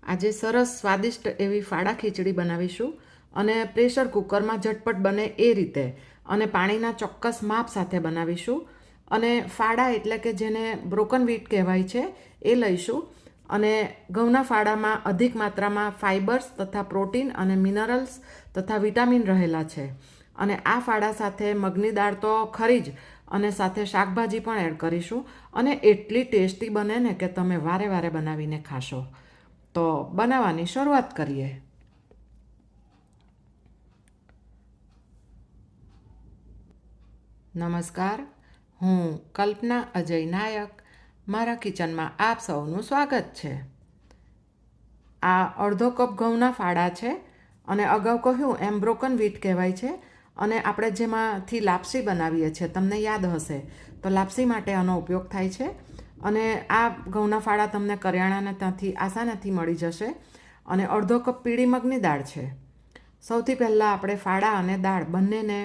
આજે સરસ સ્વાદિષ્ટ એવી ફાડા ખીચડી બનાવીશું અને પ્રેશર કુકરમાં ઝટપટ બને એ રીતે અને પાણીના ચોક્કસ માપ સાથે બનાવીશું. અને ફાડા એટલે કે જેને બ્રોકન વ્હીટ કહેવાય છે એ લઈશું. અને ઘઉંના ફાડામાં અધિક માત્રામાં ફાઇબર્સ તથા પ્રોટીન અને મિનરલ્સ તથા વિટામિન રહેલા છે. અને આ ફાડા સાથે મગની દાળ તો ખરી જ, અને સાથે શાકભાજી પણ એડ કરીશું. અને એટલી ટેસ્ટી બને ને કે તમે વારે વારે બનાવીને ખાશો. તો બનાવવાની શરૂઆત કરીએ. નમસ્કાર, હું કલ્પના અજય નાયક. મારા કિચનમાં આપ સૌનું સ્વાગત છે. આ અડધો કપ ઘઉંના ફાડા છે અને અગાઉ કહ્યું એમ બ્રોકન વ્હીટ કહેવાય છે. અને આપણે જેમાંથી લાપસી બનાવીએ છીએ, તમને યાદ હશે તો લાપસી માટે આનો ઉપયોગ થાય છે. અને આ ઘઉંના ફાડા તમને કરિયાણાને ત્યાંથી આસાનીથી મળી જશે. અને અડધો કપ પીળી મગની દાળ છે. સૌથી પહેલાં આપણે ફાડા અને દાળ બંનેને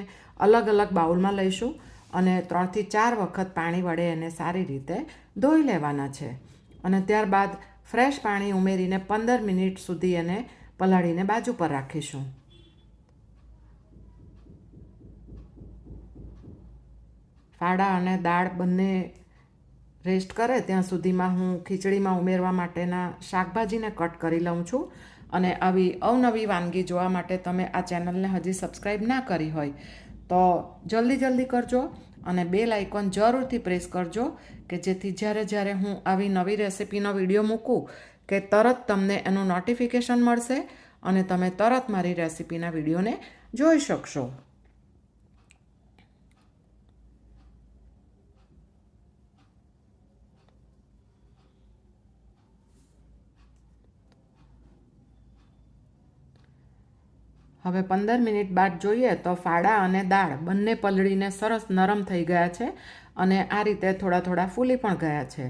અલગ અલગ બાઉલમાં લઈશું અને 3 થી 4 વખત પાણી વડે એને સારી રીતે ધોઈ લેવાના છે. અને ત્યારબાદ ફ્રેશ પાણી ઉમેરીને 15 મિનિટ સુધી એને પલાળીને બાજુ પર રાખીશું. ફાડા અને દાળ બંને રેસ્ટ કરે ત્યાં સુધીમાં હું ખીચડીમાં ઉમેરવા માટેના શાકભાજીને કટ કરી લઉં છું. અને આવી અવનવી વાનગી જોવા માટે તમે આ ચેનલને હજી સબસ્ક્રાઈબ ના કરી હોય તો જલ્દી કરજો. અને બેલ આઇકોન જરૂરથી પ્રેસ કરજો કે જેથી જ્યારે જ્યારે હું આવી નવી રેસિપીનો વિડીયો મૂકું કે તરત તમને એનું નોટિફિકેશન મળશે અને તમે તરત મારી રેસિપીના વિડીયોને જોઈ શકશો. હવે 15 મિનિટ બાદ જોઈએ તો ફાડા અને દાળ બંને પલળીને સરસ નરમ થઈ ગયા છે અને આ રીતે થોડા થોડા ફૂલી પણ ગયા છે.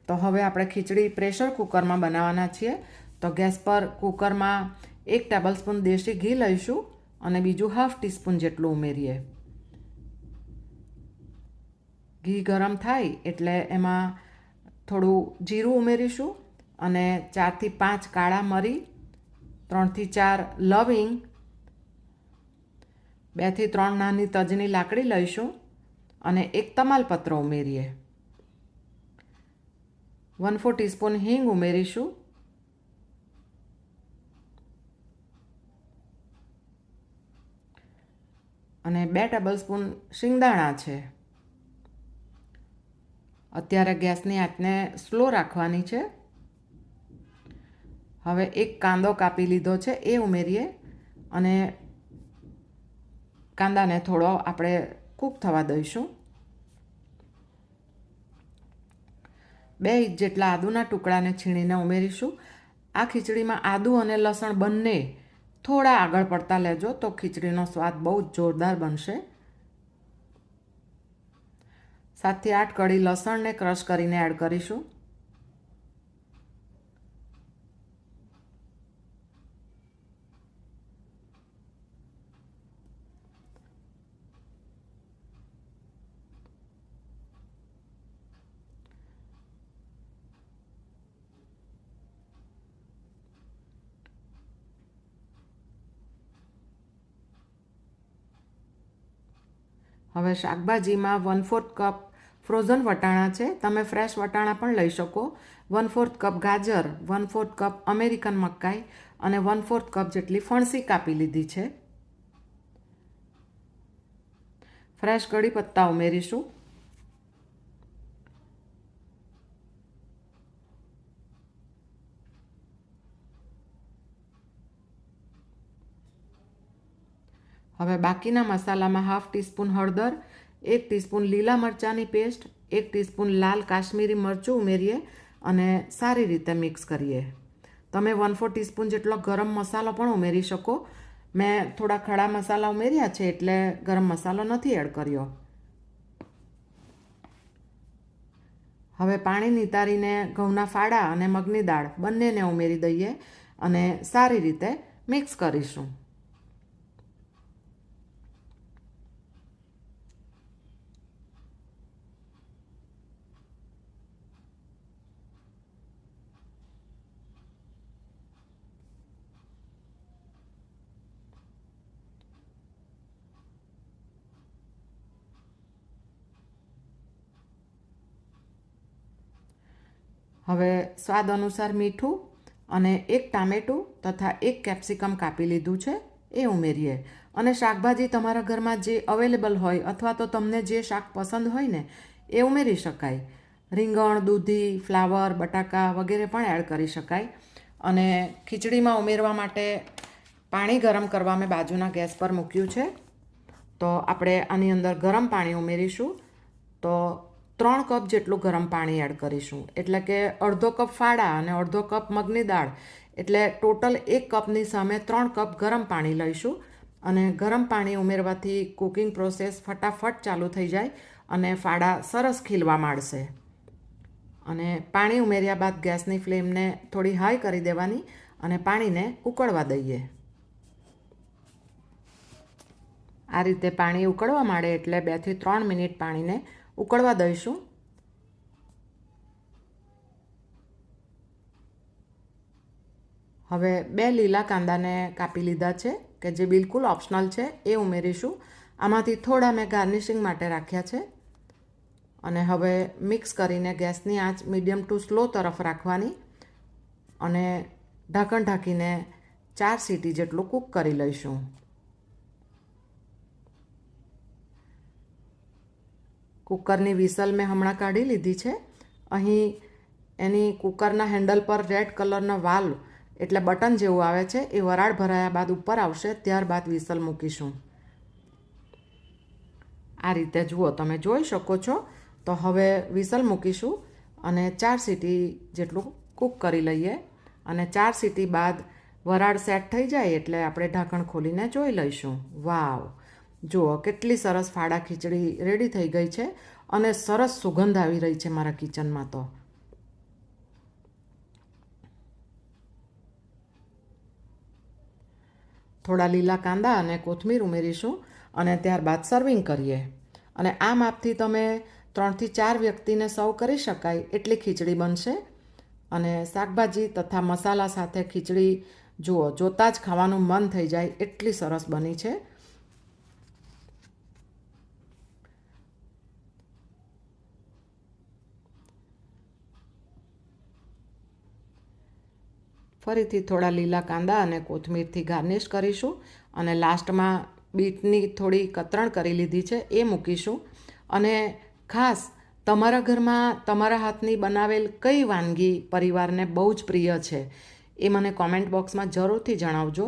તો હવે આપણે ખીચડી પ્રેશર કુકરમાં બનાવવાના છીએ. તો ગેસ પર કુકરમાં 1 ટેબલસ્પૂન દેશી ઘી લઈશું અને બીજું હાફ ટીસ્પૂન જેટલું ઉમેરીએ. ઘી ગરમ થાય એટલે એમાં થોડું જીરું ઉમેરીશું અને 4 થી 5 કાળા મરી, 3 થી 4 લવિંગ, 2 થી 3 નાની તજની લાકડી લઈશું અને 1 તમાલપત્ર ઉમેરીએ. 1/4 ટીસ્પૂન હિંગ ઉમેરીશું. અને 2 ટેબલસ્પૂન શિંગદાણા છે. અત્યારે ગેસની આંચને સ્લો રાખવાની છે. હવે 1 કાંદો કાપી લીધો છે એ ઉમેરીએ અને કાંદાને થોડો આપણે કૂક થવા દઈશું. 2 ઇંચ જેટલા આદુના ટુકડાને છીણીને ઉમેરીશું. આ ખીચડીમાં આદુ અને લસણ બંને થોડા આગળ પડતા લેજો તો ખીચડીનો સ્વાદ બહુ જ જોરદાર બનશે. 7 થી 8 કળી લસણને ક્રશ કરીને એડ કરીશું. હવે શાકભાજીમાં 1/4 કપ ફ્રોઝન વટાણા છે. તમે ફ્રેશ વટાણા પણ લઈ શકો. 1/4 કપ ગાજર, 1/4 કપ અમેરિકન મકાઈ અને 1/4 કપ જેટલી ફણસી કાપી લીધી છે. ફ્રેશ કઢી પત્તા ઉમેરીશું. હવે બાકીના મસાલામાં હાફ ટીસ્પૂન હળદર, 1 ટીસ્પૂન લીલા મરચાંની પેસ્ટ, 1 ટીસ્પૂન લાલ કાશ્મીરી મરચું ઉમેરીએ અને સારી રીતે મિક્સ કરીએ. તમે 1/4 ટીસ્પૂન જેટલો ગરમ મસાલો પણ ઉમેરી શકો. મેં થોડા ખડા મસાલા ઉમેર્યા છે એટલે ગરમ મસાલો નથી એડ કર્યો. હવે પાણી નિતારીને ઘઉંના ફાડા અને મગની દાળ બંનેને ઉમેરી દઈએ અને સારી રીતે મિક્સ કરીશું. હવે સ્વાદ અનુસાર મીઠું અને 1 ટામેટું તથા 1 કેપ્સિકમ કાપી લીધું છે એ ઉમેરીએ. અને શાકભાજી તમારા ઘરમાં જે અવેલેબલ હોય અથવા તો તમને જે શાક પસંદ હોય ને એ ઉમેરી શકાય. રીંગણ, દૂધી, ફ્લાવર, બટાકા વગેરે પણ એડ કરી શકાય. અને ખીચડીમાં ઉમેરવા માટે પાણી ગરમ કરવા મેં બાજુના ગેસ પર મૂક્યું છે. તો આપણે આની અંદર ગરમ પાણી ઉમેરીશું. તો 3 કપ જેટલું ગરમ પાણી એડ કરીશું. એટલે કે અડધો કપ ફાડા અને અડધો કપ મગની દાળ, એટલે ટોટલ 1 કપની સામે 3 કપ ગરમ પાણી લઈશું. અને ગરમ પાણી ઉમેરવાથી કુકિંગ પ્રોસેસ ફટાફટ ચાલુ થઈ જાય અને ફાડા સરસ ખીલવા માંડશે. અને પાણી ઉમેર્યા બાદ ગેસની ફ્લેમને થોડી હાઈ કરી દેવાની અને પાણીને ઉકળવા દઈએ. આ રીતે પાણી ઉકળવા માંડે એટલે 2 થી 3 મિનિટ પાણીને ઉકળવા દઈશું. હવે 2 લીલા કાંદાને કાપી લીધા છે કે જે બિલકુલ ઓપ્શનલ છે એ ઉમેરીશું. આમાંથી થોડા મેં ગાર્નિશિંગ માટે રાખ્યા છે. અને હવે મિક્સ કરીને ગેસની આંચ મીડિયમ ટુ સ્લો તરફ રાખવાની અને ઢાંકણ ઢાંકીને 4 સીટી જેટલું કૂક કરી લઈશું. કુકરની વિસલ મેં હમણાં કાઢી લીધી છે. અહીં એની કુકરના હેન્ડલ પર રેડ કલરનો વાલ્વ એટલે બટન જેવું આવે છે એ વરાળ ભરાયા બાદ ઉપર આવશે, ત્યારબાદ વિસલ મૂકીશું. આ રીતે જુઓ, તમે જોઈ શકો છો. તો હવે વિસલ મૂકીશું અને 4 સીટી જેટલું કૂક કરી લઈએ. અને 4 સીટી બાદ વરાળ સેટ થઈ જાય એટલે આપણે ઢાંકણ ખોલીને જોઈ લઈશું. વાવ, જુઓ કેટલી સરસ ફાડા ખીચડી રેડી થઈ ગઈ છે અને સરસ સુગંધ આવી રહી છે મારા કિચનમાં. તો થોડા લીલા કાંદા અને કોથમીર ઉમેરીશું અને ત્યારબાદ સર્વિંગ કરીએ. અને આ માપથી તમે 3 થી 4 વ્યક્તિને સર્વ કરી શકાય એટલી ખીચડી બનશે. અને શાકભાજી તથા મસાલા સાથે ખીચડી જુઓ, જોતાં જ ખાવાનું મન થઈ જાય એટલી સરસ બની છે. ફરીથી થોડા લીલા કાંદા અને કોથમીરથી ગાર્નિશ કરીશું. અને લાસ્ટમાં બીટની થોડી કતરણ કરી લીધી છે એ મૂકીશું. અને ખાસ તમારા ઘરમાં તમારા હાથની બનાવેલ કઈ વાનગી પરિવારને બહુ જ પ્રિય છે એ મને કોમેન્ટ બોક્સમાં જરૂરથી જણાવજો.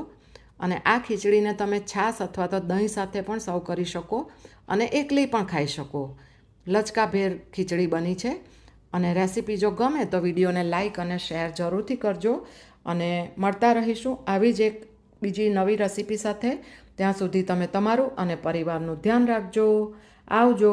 અને આ ખીચડીને તમે છાશ અથવા તો દહીં સાથે પણ સર્વ કરી શકો અને એકલી પણ ખાઈ શકો. લચકાભેર ખીચડી બની છે. અને રેસીપી જો ગમે તો વિડીયોને લાઈક અને શેર જરૂરથી કરજો. અને મળતા રહીશું આવી જ એક બીજી નવી રેસીપી સાથે. ત્યાં સુધી તમે તમારું અને પરિવારનું ધ્યાન રાખજો. આવજો.